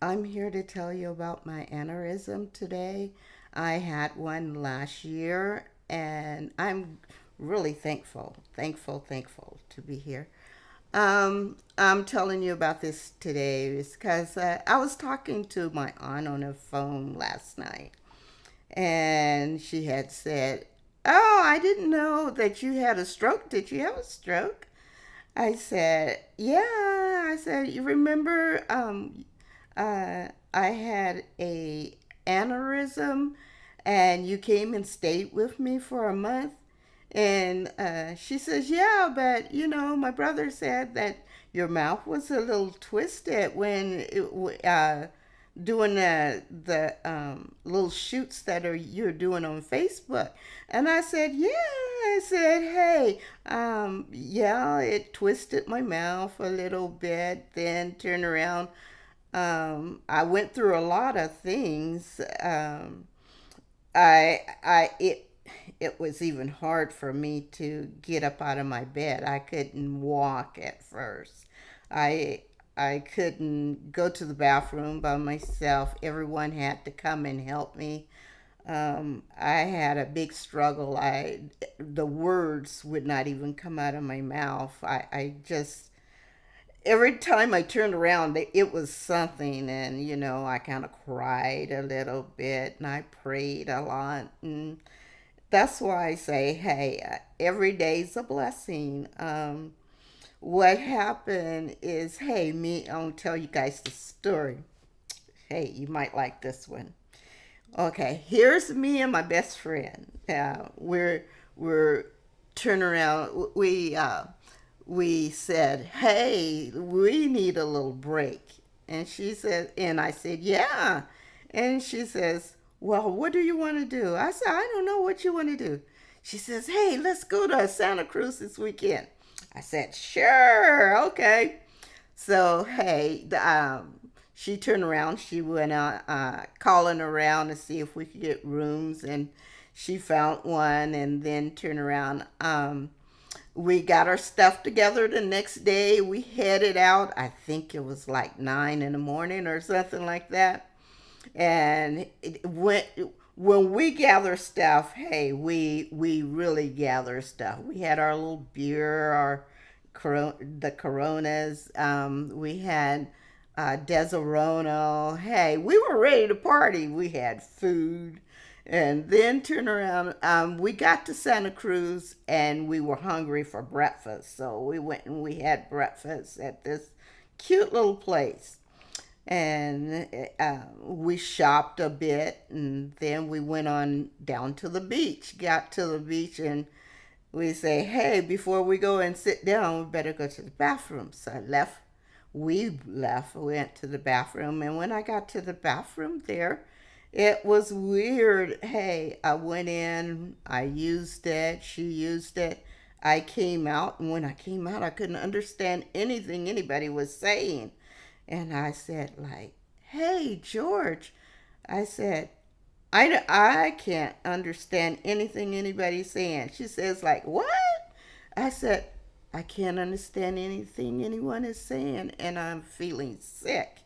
I'm here to tell you about my aneurysm today. I had one last year, and I'm really thankful to be here. I'm telling you about this today because I was talking to my aunt on the phone last night, and she had said, "Oh, I didn't know that you had a stroke. Did you have a stroke?" I said, "Yeah." I said, "You remember I had a aneurysm, and you came and stayed with me for a month." And she says, "Yeah, but my brother said that your mouth was a little twisted when doing the little shoots that are you're doing on Facebook." And I said, "Yeah." I said, "Hey, yeah, it twisted my mouth a little bit, then turned around. I went through a lot of things. It was even hard for me to get up out of my bed. I couldn't walk at first. I I couldn't go to the bathroom by myself. Everyone had to come and help me. I had a big struggle. The words would not even come out of my mouth. I just every time I turned around, it was something, and I kind of cried a little bit, and I prayed a lot, and that's why I say, hey, every day's a blessing. What happened is, hey, I'll tell you guys the story. Hey, you might like this one. Okay, here's me and my best friend. We're turn around. We said, "Hey, we need a little break." And she said, and I said, "Yeah." And she says, "Well, what do you want to do?" I said, "I don't know what you want to do." She says, "Hey, let's go to Santa Cruz this weekend." I said, "Sure, okay." So, hey, she turned around. She went out calling around to see if we could get rooms, and she found one, and then turned around. We got our stuff together the next day. We headed out. I think it was like 9 in the morning or something like that. And when we gather stuff, hey, we really gather stuff. We had our little beer, the Coronas. We had Deserono. Hey, we were ready to party. We had food. And then turn around. We got to Santa Cruz and we were hungry for breakfast. So we went and we had breakfast at this cute little place. And we shopped a bit, and then we went on down to the beach. Got to the beach, and we say, "Hey, before we go and sit down, we better go to the bathroom." So I left. We left. Went to the bathroom, and when I got to the bathroom there, it was weird. Hey, I went in. I used it. She used it. I came out, and when I came out, I couldn't understand anything anybody was saying. And I said, like, "Hey, George," I said, I can't understand anything anybody's saying." She says, like, "What?" I said, "I can't understand anything anyone is saying, and I'm feeling sick."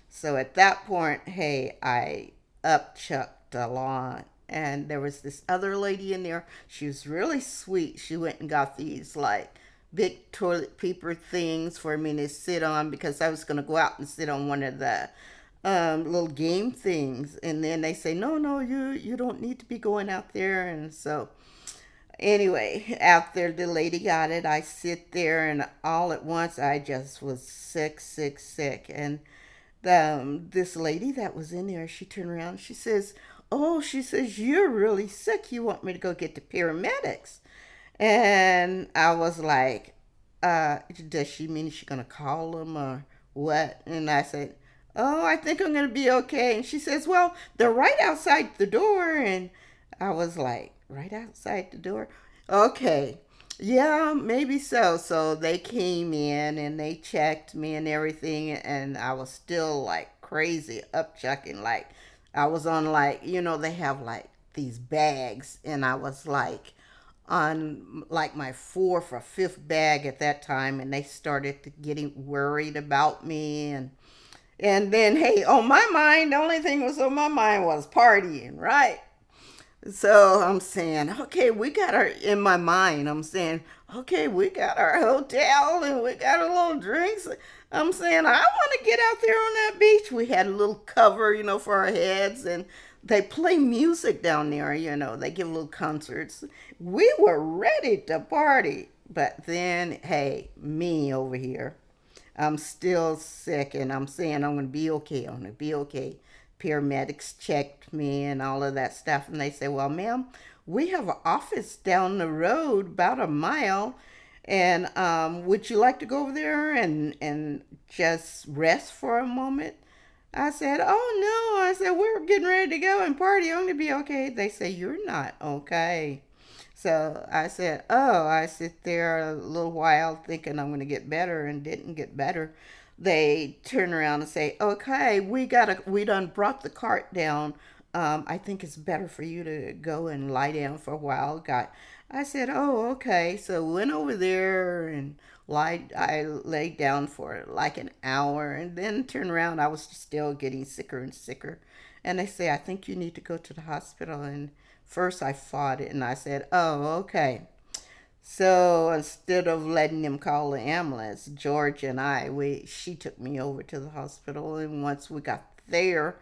So at that point, hey, I upchucked a lot. And there was this other lady in there. She was really sweet. She went and got these, like, big toilet paper things for me to sit on because I was going to go out and sit on one of the little game things. And then they say, "No, no, you don't need to be going out there." And so anyway, after the lady got it, I sit there, and all at once I just was sick, sick, sick. And this lady that was in there, she turned around. She says, "Oh," she says, "you're really sick. You want me to go get the paramedics?" And I was like, does she mean she's going to call them or what? And I said, "Oh, I think I'm going to be okay." And she says, "Well, they're right outside the door." And I was like, right outside the door? Okay. Yeah, maybe so. So they came in and they checked me and everything, and I was still like crazy, upchucking. Like I was on, like, they have like these bags, and I was like on like my fourth or fifth bag at that time, and they started to getting worried about me, and And then, hey, on my mind, the only thing was on my mind was partying, right? So I'm saying, okay, we got our, in my mind, I'm saying, okay, we got our hotel and we got a little drinks. I'm saying, I want to get out there on that beach. We had a little cover, for our heads, and they play music down there, they give little concerts. We were ready to party. But then, hey, me over here, I'm still sick, and I'm saying I'm going to be okay. I'm going to be okay. Paramedics checked me and all of that stuff, and they say, well, ma'am, we have an office down the road about a mile, and would you like to go over there and just rest for a moment? I said, oh no. I said, we're getting ready to go and party. I'm going to be okay. They say, you're not okay. So I said, oh, I sit there a little while thinking I'm going to get better, and didn't get better. They turn around and say, okay, we done brought the cart down. I think it's better for you to go and lie down for a while. I said, oh, okay. So went over there and I laid down for like an hour, and then turned around. I was still getting sicker and sicker. And they say, I think you need to go to the hospital. And first I fought it, and I said, oh, okay. So instead of letting them call the ambulance, George and she took me over to the hospital. And once we got there,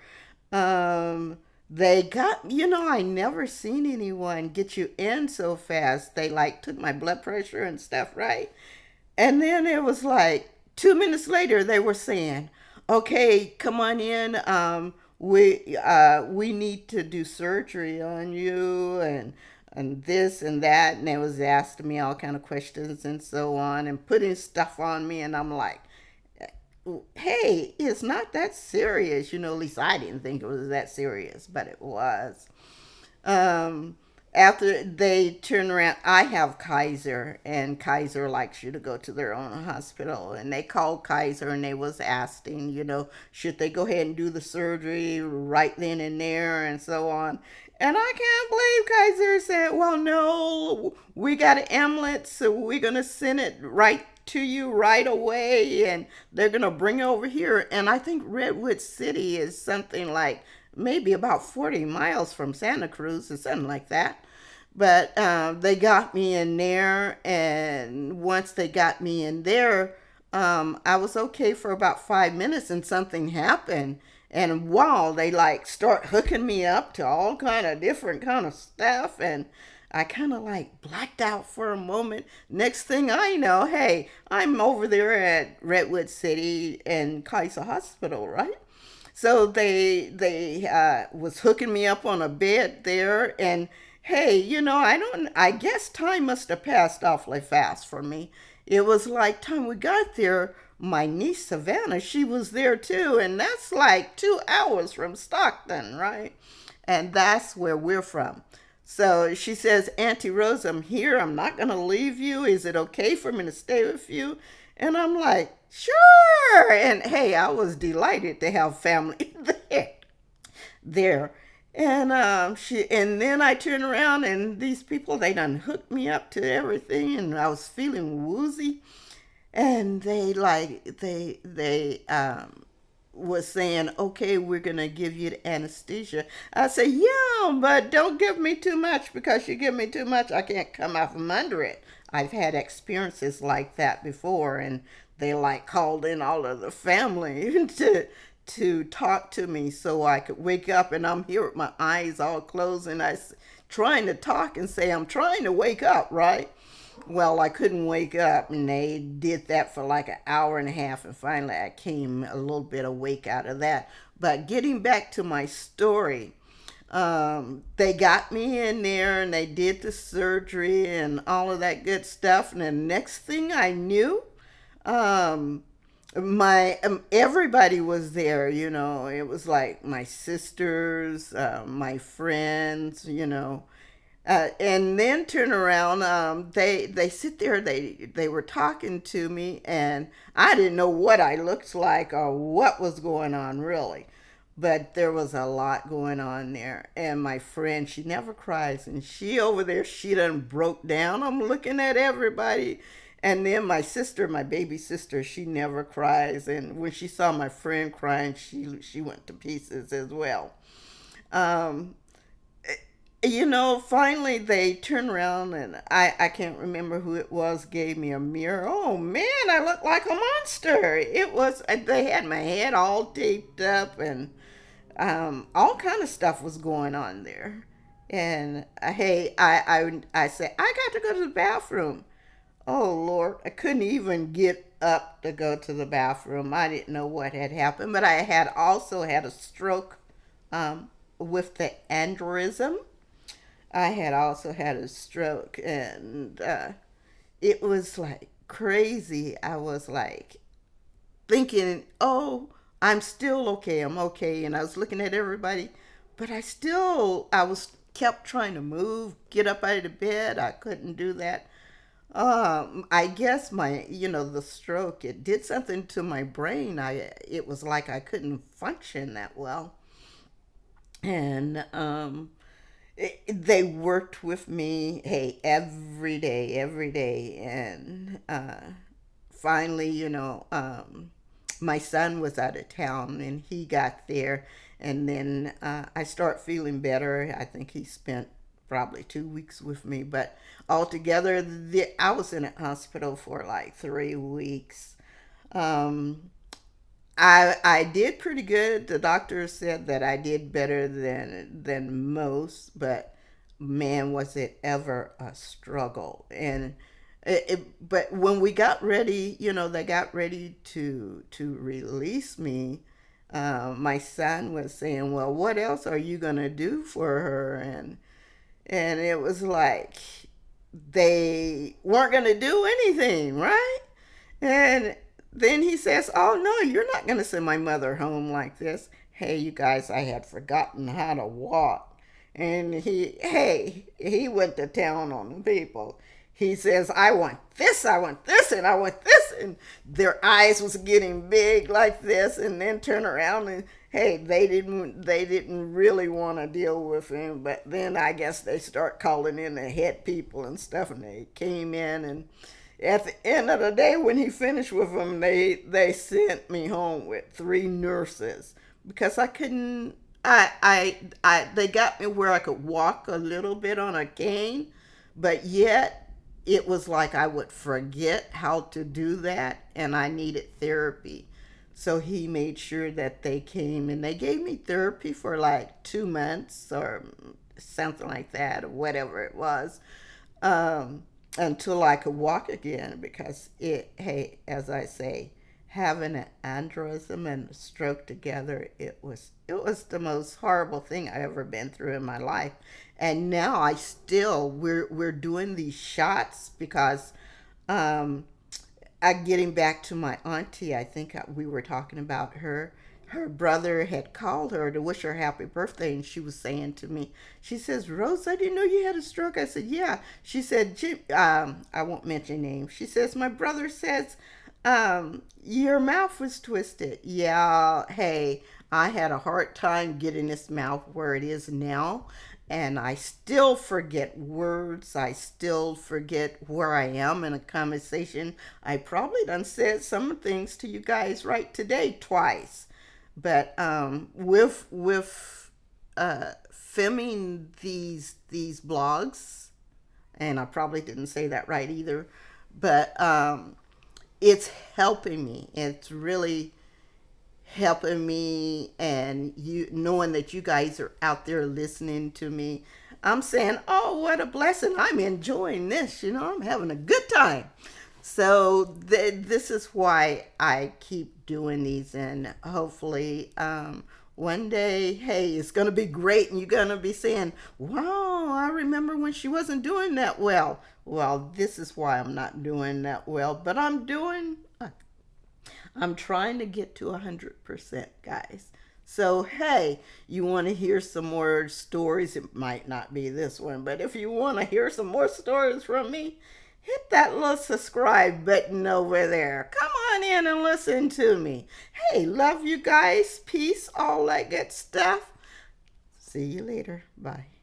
they got, I never seen anyone get you in so fast. They like took my blood pressure and stuff, right? And then it was like 2 minutes later, they were saying, okay, come on in. We need to do surgery on you, and this and that. And they was asking me all kind of questions and so on, and putting stuff on me. And I'm like, hey, it's not that serious. At least I didn't think it was that serious, but it was. Um, After they turn around, I have Kaiser, and Kaiser likes you to go to their own hospital. And they called Kaiser, and they was asking, should they go ahead and do the surgery right then and there, and so on. And I can't believe Kaiser said, well, no, we got an ambulance, so we're going to send it right to you right away, and they're going to bring it over here. And I think Redwood City is something like maybe about 40 miles from Santa Cruz or something like that. But they got me in there, and once they got me in there, I was okay for about 5 minutes, and something happened. And wow, they like start hooking me up to all kind of different kind of stuff, and I kind of like blacked out for a moment. Next thing I know, hey, I'm over there at Redwood City and Kaiser Hospital, right? So they was hooking me up on a bed there, and hey, I guess time must have passed awfully fast for me. It was like time we got there, my niece Savannah, she was there too, and that's like 2 hours from Stockton, right? And that's where we're from. So she says, Auntie Rose, I'm here. I'm not going to leave you. Is it okay for me to stay with you? And I'm like, sure. And hey, I was delighted to have family there. And then I turned around, and these people, they done hooked me up to everything, and I was feeling woozy. And they was saying, okay, we're gonna give you the anesthesia. I said, yeah, but don't give me too much, because you give me too much, I can't come out from under it. I've had experiences like that before, and they like called in all of the family to talk to me so I could wake up, and I'm here with my eyes all closed, and trying to talk and say I'm trying to wake up, right? Well, I couldn't wake up, and they did that for like an hour and a half, and finally I came a little bit awake out of that. But getting back to my story, they got me in there, and they did the surgery and all of that good stuff. And the next thing I knew, my everybody was there. It was like my sisters, my friends, and then turn around. They sit there. They were talking to me, and I didn't know what I looked like or what was going on really, but there was a lot going on there. And my friend, she never cries, and she over there, she done broke down. I'm looking at everybody, And then my sister, my baby sister, she never cries. And when she saw my friend crying, she went to pieces as well. Um, finally they turned around and I can't remember who it was, gave me a mirror. Oh man, I looked like a monster. It was, they had my head all taped up and all kind of stuff was going on there. And hey, I said, I got to go to the bathroom. Oh Lord, I couldn't even get up to go to the bathroom. I didn't know what had happened, but I had also had a stroke with the aneurysm. I had also had a stroke, and it was like crazy. I was like thinking, oh, I'm still okay. I'm okay. And I was looking at everybody, but I was kept trying to move, get up out of the bed. I couldn't do that. I guess the stroke, it did something to my brain. It was like I couldn't function that well. And they worked with me, hey, every day. And finally, my son was out of town and he got there. And then I start feeling better. I think he spent probably 2 weeks with me, but altogether, I was in a hospital for like 3 weeks. Um, I did pretty good. The doctor said that I did better than most, but man, was it ever a struggle. And but when we got ready, they got ready to release me. My son was saying, "Well, what else are you gonna do for her?" And it was like they weren't gonna do anything, right? And then he says, "Oh no, you're not going to send my mother home like this." Hey, you guys, I had forgotten how to walk. And he went to town on the people. He says, I want this, and I want this." And their eyes was getting big like this, and then turn around and hey, they didn't really want to deal with him. But then I guess they start calling in the head people and stuff, and they came in, and at the end of the day, when he finished with them, they sent me home with 3 nurses because I couldn't. They got me where I could walk a little bit on a cane, but yet it was like I would forget how to do that, and I needed therapy. So he made sure that they came and they gave me therapy for like 2 months or something like that, or whatever it was. Until I could walk again, because hey, as I say, having an aneurysm and a stroke together, it was the most horrible thing I ever been through in my life. And now we're doing these shots because getting back to my auntie, I think we were talking about her. Her brother had called her to wish her happy birthday, and she was saying to me, she says, "Rose, I didn't know you had a stroke." I said, "Yeah." She said, I won't mention names. She says, "My brother says your mouth was twisted." Yeah, hey, I had a hard time getting this mouth where it is now. And I still forget words. I still forget where I am in a conversation. I probably done said some things to you guys right today twice. But with filming these blogs, and I probably didn't say that right either, but it's helping me. It's really helping me, and you knowing that you guys are out there listening to me. I'm saying, oh, what a blessing. I'm enjoying this. I'm having a good time. So this is why I keep doing these, and hopefully one day, hey, it's going to be great, and you're going to be saying, "Wow, I remember when she wasn't doing that well." Well, this is why I'm not doing that well, but I'm trying to get to 100%, guys. So, hey, you want to hear some more stories? It might not be this one, but if you want to hear some more stories from me, hit that little subscribe button over there. Come on in and listen to me. Hey, love you guys. Peace, all that good stuff. See you later. Bye.